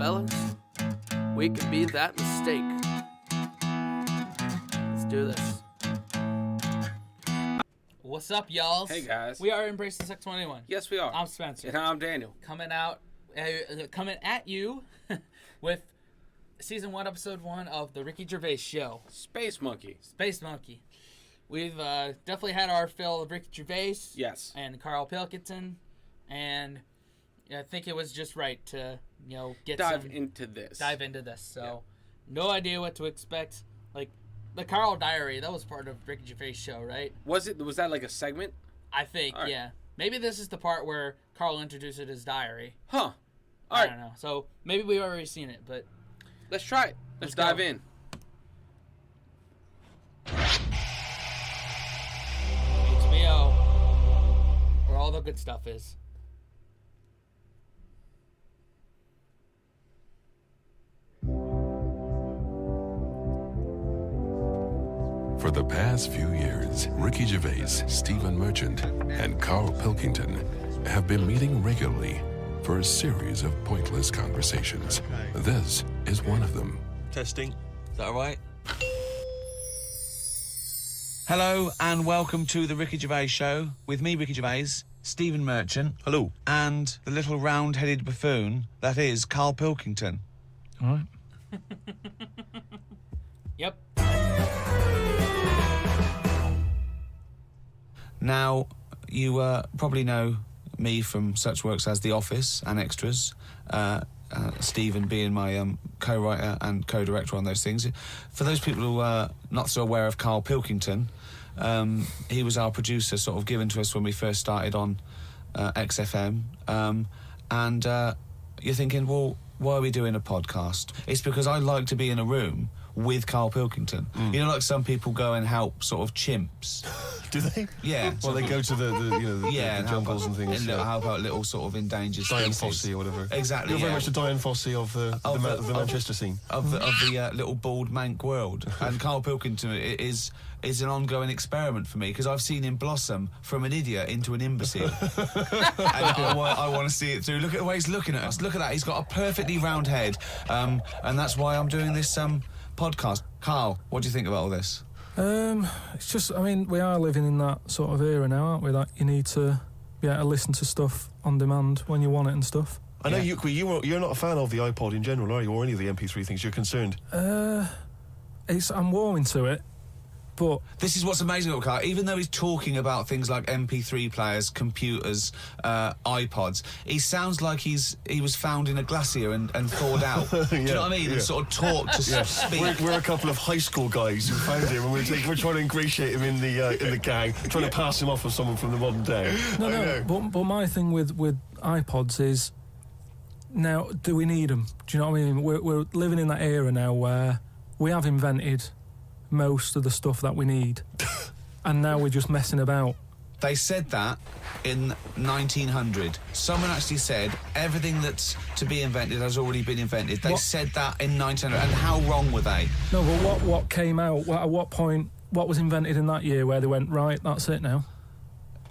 fellas. We can be that mistake. Let's do this. What's up, y'all? Hey, guys. We are embracing S1E1. Yes, we are. I'm Spencer. And I'm Daniel. Coming at you with Season 1, Episode 1 of The Ricky Gervais Show. Space Monkey. We've definitely had our fill of Ricky Gervais. Yes. And Carl Pilkington. And I think it was just right to, dive into this. So, no idea what to expect. Like, the Carl Diary, that was part of Ricky Gervais' show, right? Was that like a segment? I think, right. Yeah. Maybe this is the part where Carl introduced his diary. Huh. I don't know. So, maybe we've already seen it, but... Let's try it. Let's dive in. HBO, where all the good stuff is. For the past few years, Ricky Gervais, Stephen Merchant, and Carl Pilkington have been meeting regularly for a series of pointless conversations. This is one of them. Testing. Is that all right? Hello and welcome to the Ricky Gervais Show with me, Ricky Gervais, Stephen Merchant. Hello. And the little round-headed buffoon that is Carl Pilkington. All right. Yep. Now, you probably know me from such works as The Office and Extras, Stephen being my co-writer and co-director on those things. For those people who are not so aware of Carl Pilkington, he was our producer, sort of given to us when we first started on XFM. And you're thinking, well, why are we doing a podcast? It's because I like to be in a room with Carl Pilkington. You know, like some people go and help sort of chimps. Do they? Yeah. Well, they go to the jungles and things. And help out little sort of endangered Diane species. Fossey or whatever. Exactly. You're very much the Diane Fossey of the Manchester scene. Of the little bald mank world. And Carl Pilkington is an ongoing experiment for me because I've seen him blossom from an idiot into an imbecile. And I want to see it through. Look at the way he's looking at us. Look at that. He's got a perfectly round head. And that's why I'm doing this podcast. Carl, what do you think about all this? It's just, I mean, we are living in that sort of era now, aren't we? That you need to be able to listen to stuff on demand when you want it and stuff. I know you're not a fan of the iPod in general, are you? Or any of the MP3 things? You're concerned? I'm warming to it. But this is what's amazing about Carl. Even though he's talking about things like MP3 players, computers, iPods, he sounds like he was found in a glacier and thawed out. Do you know what I mean? Yeah. And sort of taught to speak. We're a couple of high school guys who found him, and we're trying to ingratiate him in the gang, trying to pass him off as someone from the modern day. No. But my thing with iPods is, now, do we need them? Do you know what I mean? We're living in that era now where we have invented most of the stuff that we need, and now we're just messing about. They said that in 1900. Someone actually said everything that's to be invented has already been invented. They said that in 1900, and how wrong were they? No, but what came out? At what point? What was invented in that year where they went, right, that's it now?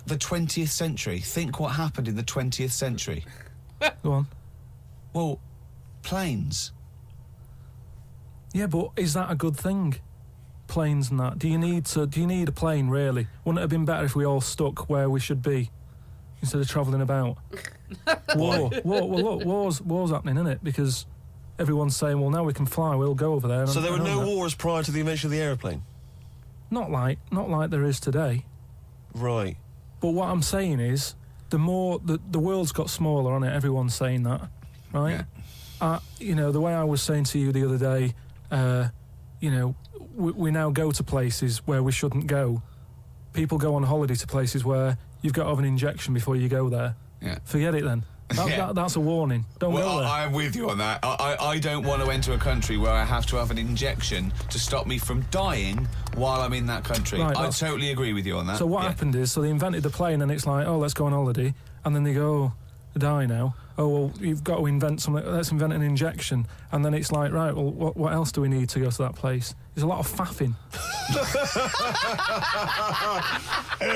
The 20th century. Think what happened in the 20th century. Go on. Well, planes. Yeah, but is that a good thing? Planes and that. Do you need a plane, really? Wouldn't it have been better if we all stuck where we should be instead of travelling about? War. Look, war's happening, isn't it? Because everyone's saying, well, now we can fly, we'll go over there. So there were no wars prior to the invention of the aeroplane? Not like there is today. Right. But what I'm saying is, the world's got smaller, hasn't it? Everyone's saying that, right? Yeah. The way I was saying to you the other day, we now go to places where we shouldn't go. People go on holiday to places where you've got to have an injection before you go there. Yeah. Forget it then. That's a warning. Don't go there. I'm with you on that. I don't want to enter a country where I have to have an injection to stop me from dying while I'm in that country. Right, I totally agree with you on that. So what happened is, they invented the plane and it's like, oh, let's go on holiday. And then they go, die now. oh, well, you've got to invent something, let's invent an injection. And then it's like, right, well, what else do we need to go to that place? There's a lot of faffing.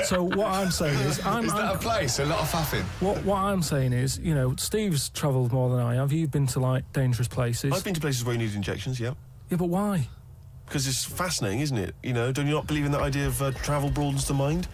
So what I'm saying is... Is that a place? A lot of faffing? What I'm saying is, you know, Steve's travelled more than I have. You've been to, like, dangerous places. I've been to places where you need injections, yeah. Yeah, but why? Because it's fascinating, isn't it? You know, don't you not believe in that idea of travel broadens the mind?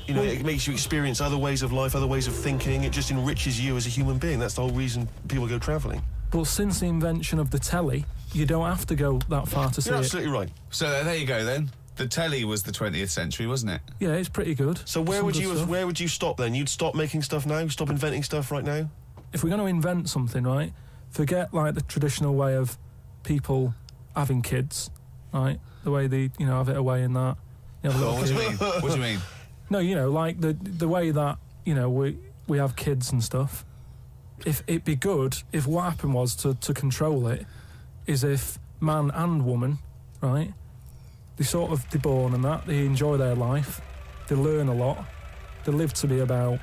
You know, it makes you experience other ways of life, other ways of thinking. It just enriches you as a human being. That's the whole reason people go travelling. But since the invention of the telly, you don't have to go that far to see it. You're absolutely right. So there you go, then. The telly was the 20th century, wasn't it? Yeah, it's pretty good. So where would you stop then? You'd stop making stuff now? Stop inventing stuff right now? If we're going to invent something, right, forget, like, the traditional way of people having kids, right? The way they, you know, have it away in that. You know, what do you mean? What do you mean? No, you know, like the way that, you know, we have kids and stuff. If it'd be good if what happened was to control it is if man and woman, right, they're born and that, they enjoy their life, they learn a lot, they live to be about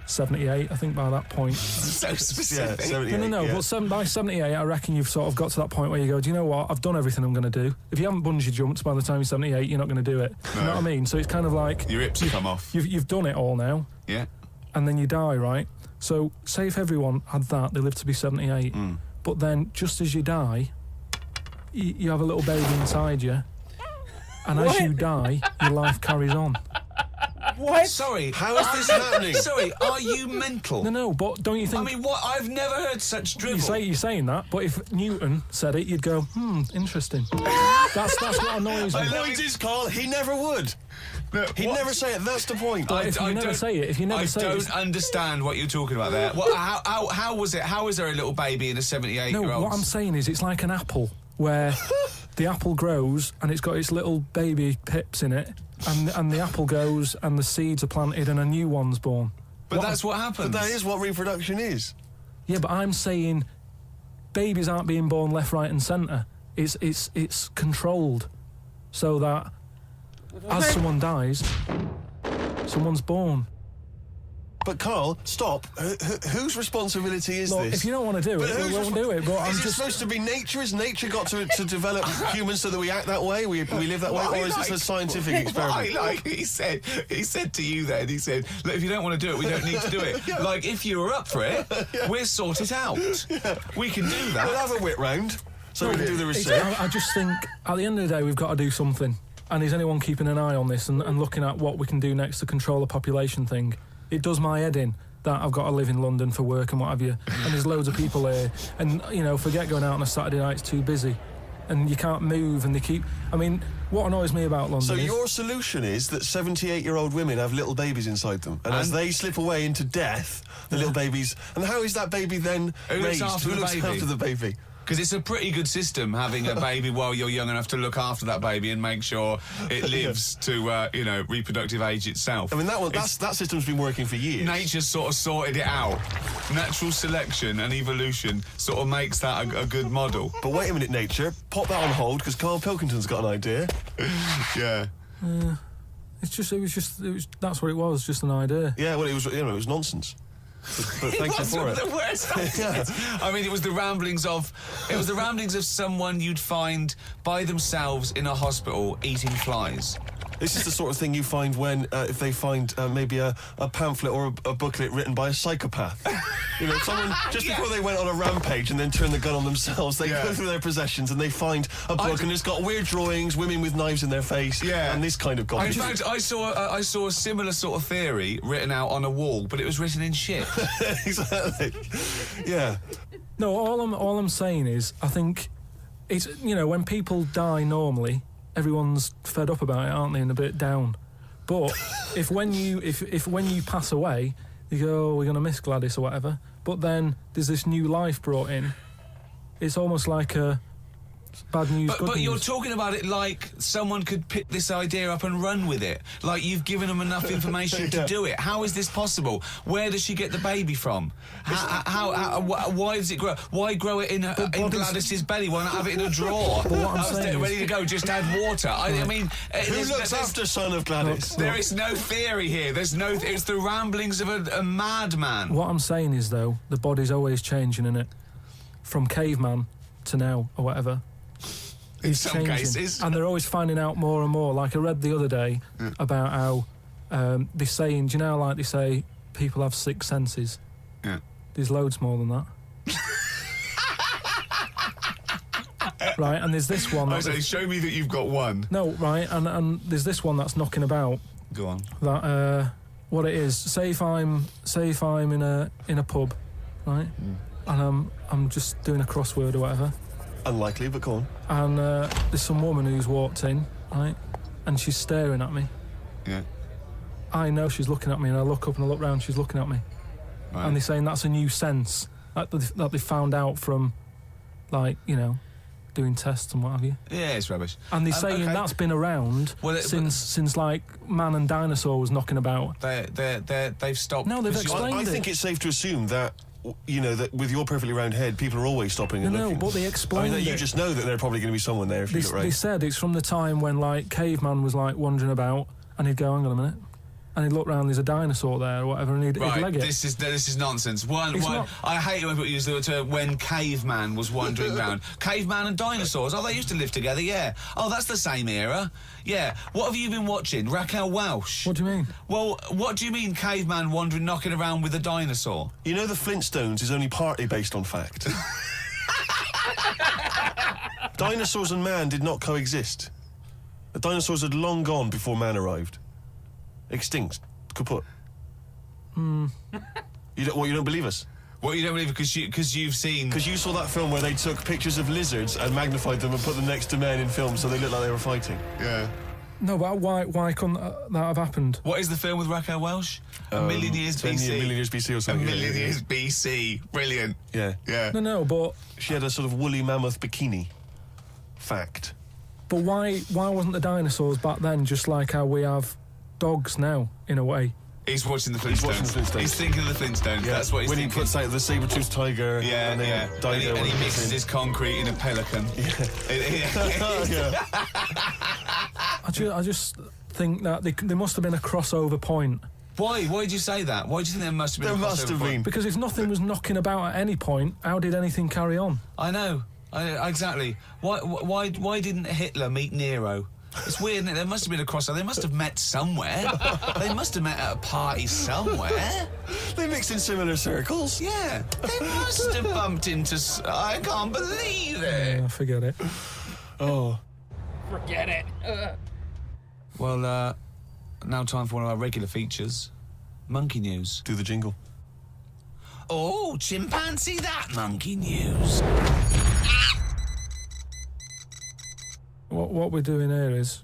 78, I think, by that point. So specific. Yeah, 78, No, yeah. but by 78, I reckon you've sort of got to that point where you go, do you know what, I've done everything I'm going to do. If you haven't bungee jumped by the time you're 78, you're not going to do it. No. You know what I mean? So it's kind of like... Your hips come off. You've done it all now. Yeah. And then you die, right? So, say if everyone had that, they live to be 78, but then, just as you die, you have a little baby inside you, and as you die, your life carries on. What? Sorry, how is this happening? Sorry, are you mental? No, but don't you think... I mean, what? I've never heard such drivel. You're saying that, but if Newton said it, you'd go, interesting. That's what annoys me. The point is, Carl, he never would. No, He'd never say it, that's the point. But if you never say it, I don't understand what you're talking about there. How was it? How is there a little baby in a 78-year-old? No, what I'm saying is it's like an apple, where the apple grows and it's got its little baby pips in it, and the apple goes and the seeds are planted and a new one's born. But that's what happens. But that is what reproduction is. Yeah, but I'm saying babies aren't being born left, right and centre. It's controlled so that as someone dies, someone's born. But Carl, stop. Whose responsibility is this? If you don't want to do it, we won't do it. But is it supposed to be nature? Has nature got to develop humans so that we act that way? We live that way? Or is this a scientific experiment? He said to you then, he said, look, if you don't want to do it, we don't need to do it. Yeah. Like, if you were up for it, we'll sort it out. Yeah. We can do that. We'll have a whip round so we can do the research. I just think, at the end of the day, we've got to do something. And is anyone keeping an eye on this and looking at what we can do next to control the population thing? It does my head in that I've got to live in London for work and what have you, and there's loads of people here, and, you know, forget going out on a Saturday night, it's too busy, and you can't move, and they keep... I mean, what annoys me about London So is... your solution is that 78-year-old women have little babies inside them, and as they slip away into death, the little babies... And how is that baby then raised? Who looks after the baby? Because it's a pretty good system, having a baby while you're young enough to look after that baby and make sure it lives to, reproductive age itself. I mean, that system's been working for years. Nature's sort of sorted it out. Natural selection and evolution sort of makes that a good model. But wait a minute, nature. Pop that on hold, because Carl Pilkington's got an idea. Yeah. That's what it was, just an idea. Yeah, well, it was nonsense. But thank you for it. The worst yeah. I mean, it was the ramblings of someone you'd find by themselves in a hospital eating flies. This is the sort of thing you find when, if they find maybe a pamphlet or a booklet written by a psychopath. You know, someone, just before they went on a rampage and then turned the gun on themselves, they go through their possessions and they find a book and it's got weird drawings, women with knives in their face, and this kind of garbage. In fact, I saw a similar sort of theory written out on a wall, but it was written in shit. Exactly. Yeah. No, all I'm saying is, I think it's, you know, when people die normally, everyone's fed up about it, aren't they, and a bit down. But if when you pass away, you go, oh, we're going to miss Gladys or whatever, but then there's this new life brought in, it's almost like a bad news, good but news. you're talking about it like someone could pick this idea up and run with it. Like you've given them enough information to do it. How is this possible? Where does she get the baby from? Why does it grow? Why grow it in Gladys's belly? Why not have it in a drawer? But what I'm saying ready to go, just add water. I mean... Who looks after son of Gladys? There is no theory here. It's the ramblings of a madman. What I'm saying is, though, the body's always changing, innit? From caveman to now, or whatever. In some cases. And they're always finding out more and more. Like I read the other day about how they're saying, do you know, like they say, people have 6 senses? Yeah. There's loads more than that. Right, and there's this one... I say, show me that you've got one. No, right, and there's this one that's knocking about. Go on. That, what it is, say if I'm in a pub, right, and I'm just doing a crossword or whatever. Unlikely, but go on. And there's some woman who's walked in, right, and she's staring at me. Yeah. I know she's looking at me, and I look up and I look round, she's looking at me. Right. And they're saying that's a new sense that they found out from, like, you know, doing tests and what have you. Yeah, it's rubbish. And they're saying that's been around since like man and dinosaur was knocking about. They've stopped. No, they've explained I it. think it's safe to assume that, you know, that with your perfectly round head, people are always stopping and looking. No, but they explained you it. just know that there's probably going to be someone there if you look right. They said it's from the time when, like, caveman was, like, wandering about, and he'd go, hang on a minute, and he'd look round, there's a dinosaur there or whatever, and he'd leg it. This is nonsense. I hate when people use the term when caveman was wandering round. Caveman and dinosaurs, they used to live together, yeah. Oh, that's the same era. Yeah. What have you been watching? Raquel Welch? What do you mean? Well, what do you mean caveman wandering, knocking around with a dinosaur? You know the Flintstones is only partly based on fact. Dinosaurs and man did not coexist. The dinosaurs had long gone before man arrived. Extinct. Kaput. You don't believe us? What, you don't believe because you've seen... Because you saw that film where they took pictures of lizards and magnified them and put them next to men in film so they looked like they were fighting. Yeah. No, but why couldn't that have happened? What is the film with Raquel Welch? A million years BC. A million years BC or something. A million years BC. Brilliant. Yeah. Yeah. No, but... She had a sort of woolly mammoth bikini. Fact. But why wasn't the dinosaurs back then just like how we have dogs now, in a way? He's watching the Flintstones. He's thinking of the Flintstones. Yeah. That's what he's thinking. When he puts out the saber-toothed tiger. Yeah, and he mixes his concrete in a pelican. Yeah. I just think that there must have been a crossover point. Why? Why did you say that? Why do you think there must have been a crossover point? Because if nothing was knocking about at any point, how did anything carry on? I know. Exactly. Why didn't Hitler meet Nero? It's weird, isn't it? There must have been a crossover. They must have met somewhere. They must have met at a party somewhere. They mixed in similar circles. Yeah. They must have bumped into... I can't believe it. Forget it. Oh. Forget it. Well, now time for one of our regular features. Monkey News. Do the jingle. Oh, chimpanzee that monkey news. What we're doing here is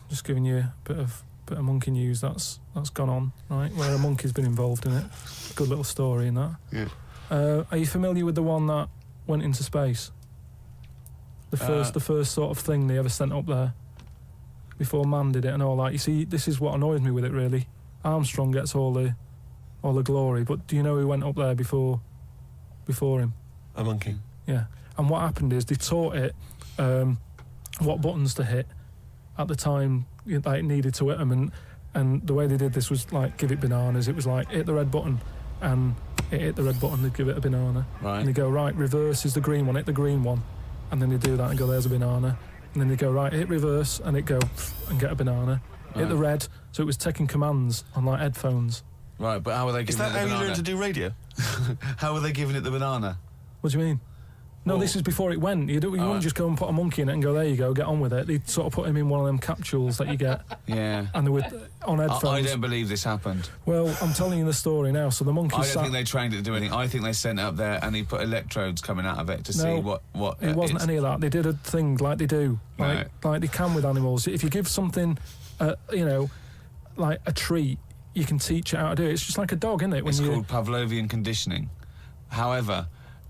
just giving you a bit of monkey news that's gone on, right? Where a monkey's been involved in it. Good little story in that. Yeah. Are you familiar with the one that went into space? The first sort of thing they ever sent up there before man did it and all that. You see, this is what annoys me with it really. Armstrong gets all the glory, but do you know who went up there before him? A monkey. Yeah. And what happened is they taught it what buttons to hit at the time that it needed to hit them, and the way they did this was like give it bananas. It was like hit the red button, and it hit the red button, they'd give it a banana. Right. And they go, right, reverse is the green one, hit the green one, and then they do that and go, there's a banana. And then they go, right, hit reverse, and it go and get a banana. Right. Hit the red, so it was taking commands on like headphones. Right, but how were they giving it the banana? Is that how you learned to do radio? How were they giving it the banana? What do you mean? No, this is before it went. You wouldn't just go and put a monkey in it and go, there you go, get on with it. They'd sort of put him in one of them capsules that you get. Yeah. And they were on headphones. I don't believe this happened. Well, I'm telling you the story now. So the monkey I don't think they trained it to do anything. I think they sent it up there and he put electrodes coming out of it to see what it wasn't any of that. They did a thing like they do. Like they can with animals. If you give something, like a treat, you can teach it how to do it. It's just like a dog, isn't it? It's called Pavlovian conditioning. However...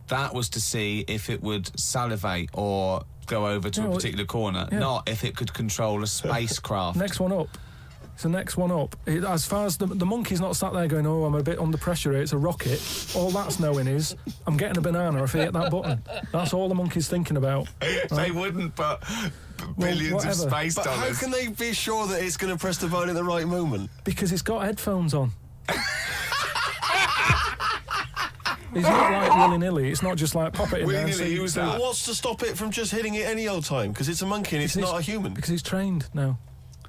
that was to see if it would salivate or go over to a particular corner, not if it could control a spacecraft. Next one up. It's the next one up. As far as the monkey's not sat there going, oh, I'm a bit under pressure here, it's a rocket. All that's knowing is, I'm getting a banana if I hit that button. That's all the monkey's thinking about. Right? They wouldn't put billions of space dollars. How can they be sure that it's going to press the button at the right moment? Because it's got headphones on. It's not like willy-nilly. It's not just like pop it in there. What's to stop it from just hitting it any old time? Because it's a monkey and it's not a human. Because he's trained now.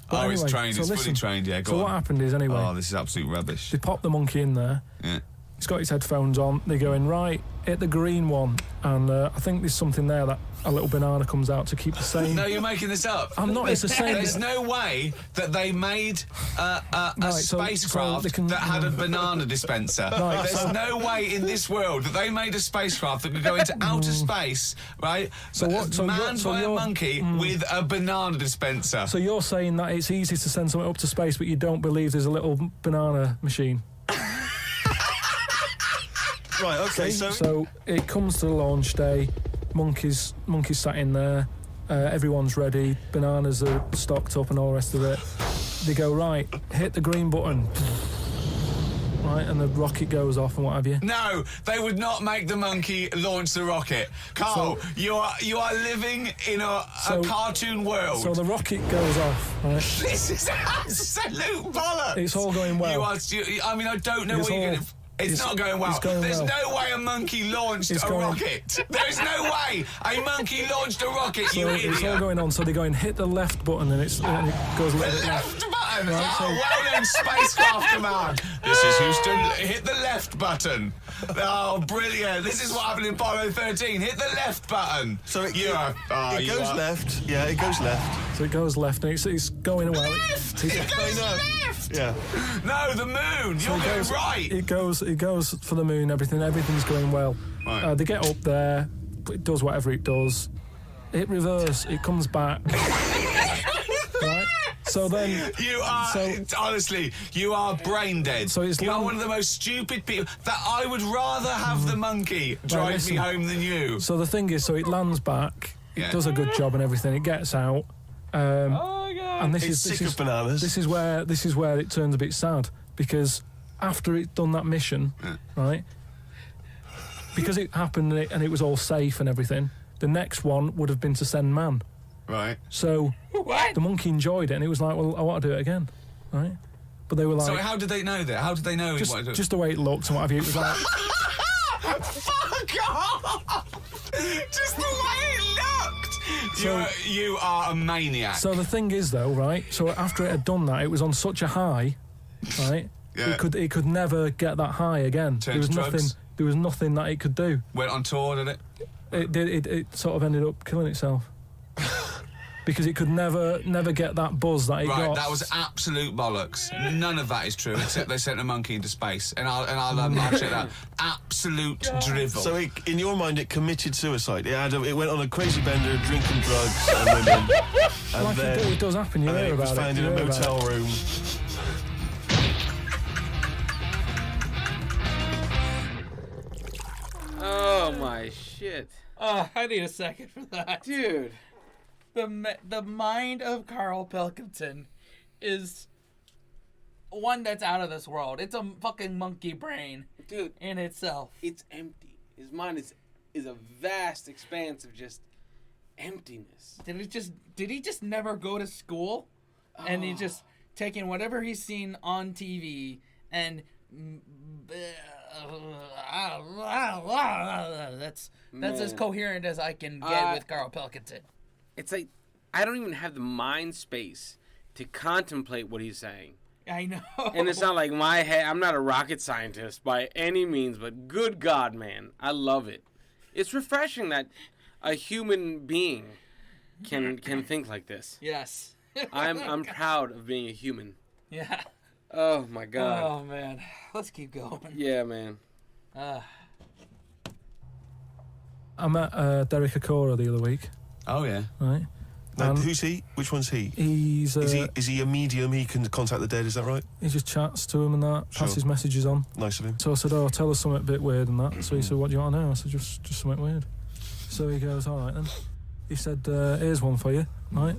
But anyway, it's trained. It's fully trained, yeah. So what happened is, anyway... Oh, this is absolute rubbish. They popped the monkey in there. Yeah. He's got his headphones on. They go in, right, hit the green one. And I think there's something there that a little banana comes out to keep the same... No, you're making this up. I'm not, it's the same... There's no way that they made a spacecraft that had a banana dispenser. Right, there's no way in this world that they made a spacecraft that could go into outer space, right? Manned by a monkey with a banana dispenser. So you're saying that it's easy to send something up to space, but you don't believe there's a little banana machine? Right, okay, so it comes to the launch day, monkeys sat in there, everyone's ready, bananas are stocked up and all the rest of it. They go, right, hit the green button. Right, and the rocket goes off and what have you. No, they would not make the monkey launch the rocket. Carl, you are living in a cartoon world. So the rocket goes off, right? This is absolute bollocks. It's all going well. I don't know what you're going to... It's not going well. There's no way a monkey launched a rocket. There's no way a monkey launched a rocket, you idiot. It's all going on, so they go and hit the left button and it goes a little bit left. Button? Right, well done, spacecraft command. This is Houston, hit the left button. Oh, brilliant. This is what happened in Apollo 13. Hit the left button. So it goes left. Yeah, it goes left. So it goes left and it's going well. Left! It goes left! Yeah. No, the moon. You're going right. It goes for the moon, everything's going well. Right. They get up there, it does whatever it does. Hit reverse, it comes back. Right? So then... honestly, you are brain dead. So you are one of the most stupid people. That I would rather have the monkey drive me home than you. So the thing is, so it lands back, it does a good job and everything, it gets out. Oh, God. And this is bananas. This is where it turns a bit sad, because after it's done that mission, right, because it happened and it was all safe and everything, the next one would have been to send man. Right. So the monkey enjoyed it and it was like, well, I want to do it again, right? But they were like... So how did they know that? How did they know just the way it looked and what have you, it was like... Fuck off! Just the way it looked! You are a maniac. So the thing is, though, right, so after it had done that, it was on such a high, right, it could never get that high again. There was nothing that it could do. Went on tour, did it? It sort of ended up killing itself. Because it could never get that buzz that it got. Right, that was absolute bollocks. None of that is true, except they sent a monkey into space. And I'll check that. Absolute drivel. So in your mind, it committed suicide. It went on a crazy bender, drinking drugs and women. And like it does happen, you hear about it. It was found in a motel room. Oh, my shit. I need a second for that. Dude. The mind of Carl Pilkington is one that's out of this world. It's a fucking monkey brain, dude, in itself. It's empty. His mind is a vast expanse of just emptiness. Did he just never go to school? Oh. And he just taking whatever he's seen on TV and that's as coherent as I can get with Carl Pilkington. It's like, I don't even have the mind space to contemplate what he's saying. I know. And it's not like my head, I'm not a rocket scientist by any means, but good God, man, I love it. It's refreshing that a human being can think like this. Yes. I'm proud of being a human. Yeah. Oh, my God. Oh, man. Let's keep going. Yeah, man. I met Derek Okora the other week. Oh, yeah. Right. Now, who's he? Which one's he? He's... Is he a medium? He can contact the dead, is that right? He just chats to him and that, passes messages on. Nice of him. So I said, tell us something a bit weird and that. So he said, what do you want to know? I said, just something weird. So he goes, all right then. He said, here's one for you, right?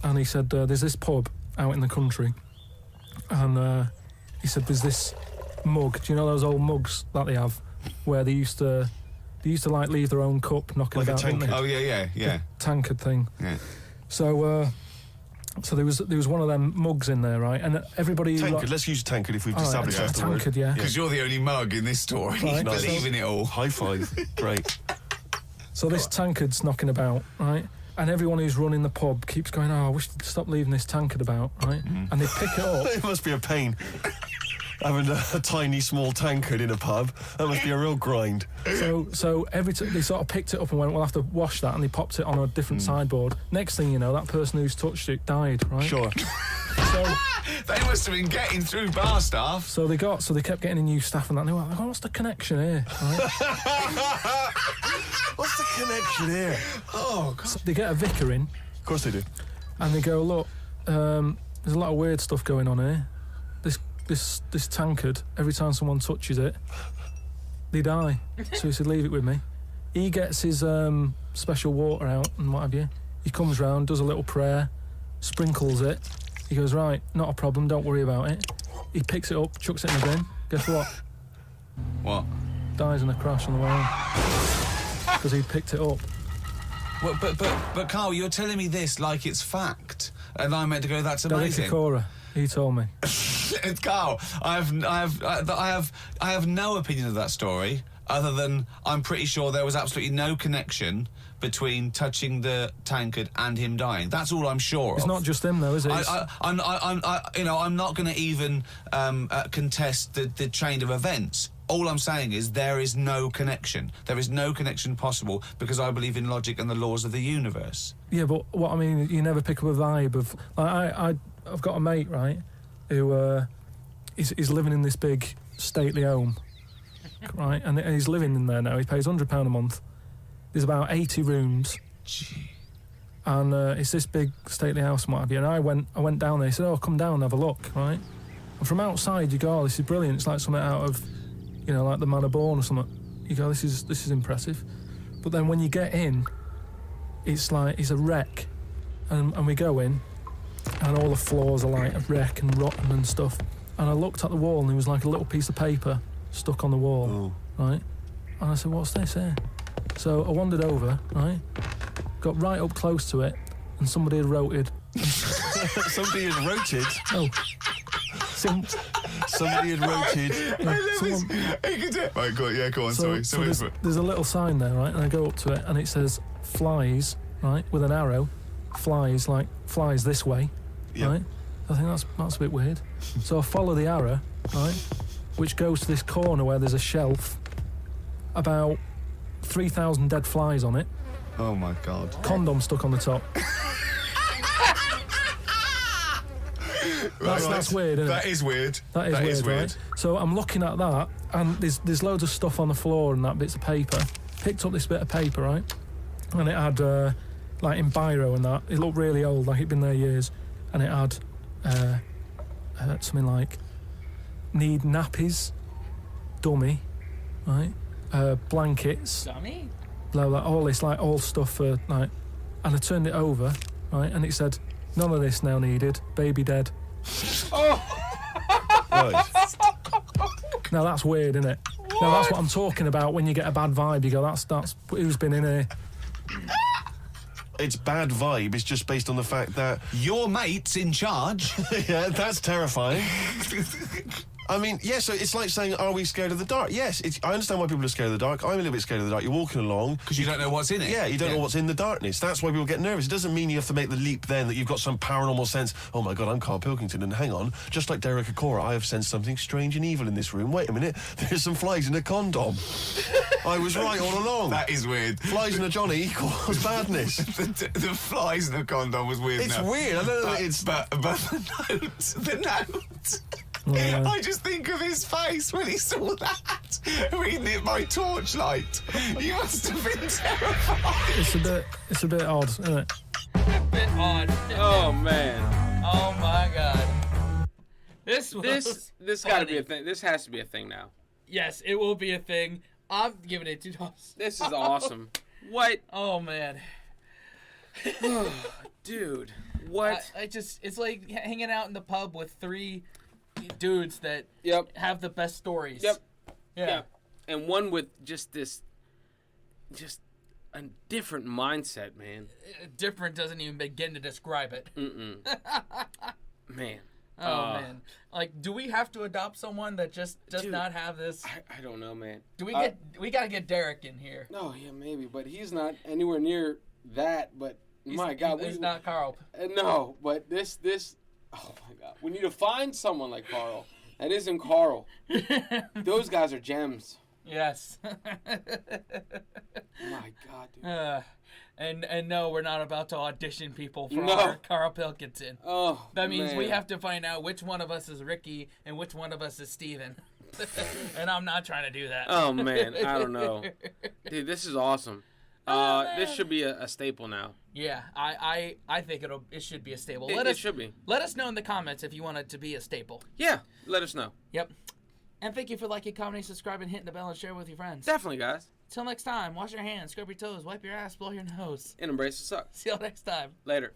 And he said, there's this pub out in the country. And he said, there's this mug. Do you know those old mugs that they have? Where they used to like leave their own cup knocking like about. A tankard. Oh, yeah. The tankard thing. Yeah. So there was one of them mugs in there, right? And everybody... Tankard, let's use tankard if we've established that's the word. Tankard, yeah. Because you're the only mug in this story. Right. You believe in it all. High five. Great. So this tankard's knocking about, right? And everyone who's running the pub keeps going, I wish they'd stop leaving this tankard about, right? And they pick it up. It must be a pain. Having a tiny, small tankard in a pub, that must be a real grind. So every time they sort of picked it up and went, we'll have to wash that, and they popped it on a different sideboard. Next thing you know, that person who's touched it died, right? Sure. So they must have been getting through bar staff. So they kept getting a new staff and that. And they were like, what's the connection here? Right? What's the connection here? Oh, God. So they get a vicar in. Of course they do. And they go, look, there's a lot of weird stuff going on here. This tankard, every time someone touches it, they die. So he said, leave it with me. He gets his special water out and what have you. He comes round, does a little prayer, sprinkles it. He goes, right, not a problem, don't worry about it. He picks it up, chucks it in the bin. Guess what? What? Dies in a crash on the way home. Because he picked it up. Well, but Carl, you're telling me this like it's fact, and I'm meant to go, that's amazing. Cora, he told me. Carl, I have no opinion of that story, other than I'm pretty sure there was absolutely no connection between touching the tankard and him dying. That's all I'm sure of. It's not just him, though, is it? I'm not going to even contest the chain of events. All I'm saying is there is no connection. There is no connection possible because I believe in logic and the laws of the universe. Yeah, but what I mean, you never pick up a vibe of... Like, I've got a mate, right, who he's living in this big stately home, right, and he's living in there now. He pays £100 a month. There's about 80 rooms. Gee. And it's this big stately house and what have you. And I went down there. He said, come down and have a look, right? And from outside you go, this is brilliant. It's like something out of, like the Man of Born or something. You go, this is impressive. But then when you get in, it's like, it's a wreck. And we go in, and all the floors are like a wreck and rotten and stuff. And I looked at the wall, and there was like a little piece of paper stuck on the wall, right? And I said, what's this here? So I wandered over, right? Got right up close to it, and somebody had roted. Somebody had roted? Oh. Somebody had roted. Right, go on, sorry. So there's a little sign there, right? And I go up to it, and it says, flies, right? With an arrow. Flies this way, right? I think that's a bit weird. So I follow the arrow, right? Which goes to this corner where there's a shelf. About 3,000 dead flies on it. Oh my God. Condom stuck on the top. That's weird, isn't it? That is weird. That is weird. Right? So I'm looking at that, and there's loads of stuff on the floor and that bits of paper. Picked up this bit of paper, right? And it had, like in biro and that, it looked really old, like it'd been there years. And it had something like, need nappies, dummy, right? Blankets. Dummy? Blah, blah, all this, like, all stuff for, like... And I turned it over, right, and it said, none of this now needed, baby dead. Oh! Right. Now, that's weird, isn't it? What? Now, that's what I'm talking about when you get a bad vibe. You go, that's who's been in here? It's bad vibe, it's just based on the fact that... Your mate's in charge. Yeah, that's terrifying. I mean, yeah, so it's like saying, are we scared of the dark? Yes, I understand why people are scared of the dark. I'm a little bit scared of the dark. You're walking along. Because you don't know what's in it. Yeah, you don't know what's in the darkness. That's why people get nervous. It doesn't mean you have to make the leap then that you've got some paranormal sense. Oh, my God, I'm Carl Pilkington, and hang on. Just like Derek Acora, I have sensed something strange and evil in this room. Wait a minute, there's some flies in a condom. I was right all along. That is weird. Flies in a Johnny equals badness. the flies in a condom was weird. It's weird. I don't know. But the note. Yeah. I just think of his face when he saw that, reading it by torchlight. You must have been terrified. It's a bit odd, isn't it? spit on. Oh man. Oh my god. This got to be a thing. This has to be a thing now. Yes, it will be a thing. I'm giving it $2. This is awesome. What? Oh man. Dude, what? It's like hanging out in the pub with 3 dudes that have the best stories. Yep. Yeah. And one with just a different mindset, man. Different doesn't even begin to describe it. Man. Oh man. Like, do we have to adopt someone that just does not have this? I don't know, man. Do we gotta get Derek in here? No, yeah, maybe, but he's not anywhere near that. But my God, he's not Carl. No, but this. Oh my God, we need to find someone like Carl. That isn't Carl. Those guys are gems. Yes. My God, dude. And no, we're not about to audition people for our Carl Pilkington. Oh, that means we have to find out which one of us is Ricky and which one of us is Steven. And I'm not trying to do that. Oh man, I don't know. Dude, this is awesome. This should be a staple now. Yeah, I think it should be a staple. It should be. Let us know in the comments if you want it to be a staple. Yeah, let us know. Yep. And thank you for liking, commenting, subscribing, hitting the bell, and sharing with your friends. Definitely, guys. Till next time, wash your hands, scrub your toes, wipe your ass, blow your nose. And embrace the suck. See y'all next time. Later.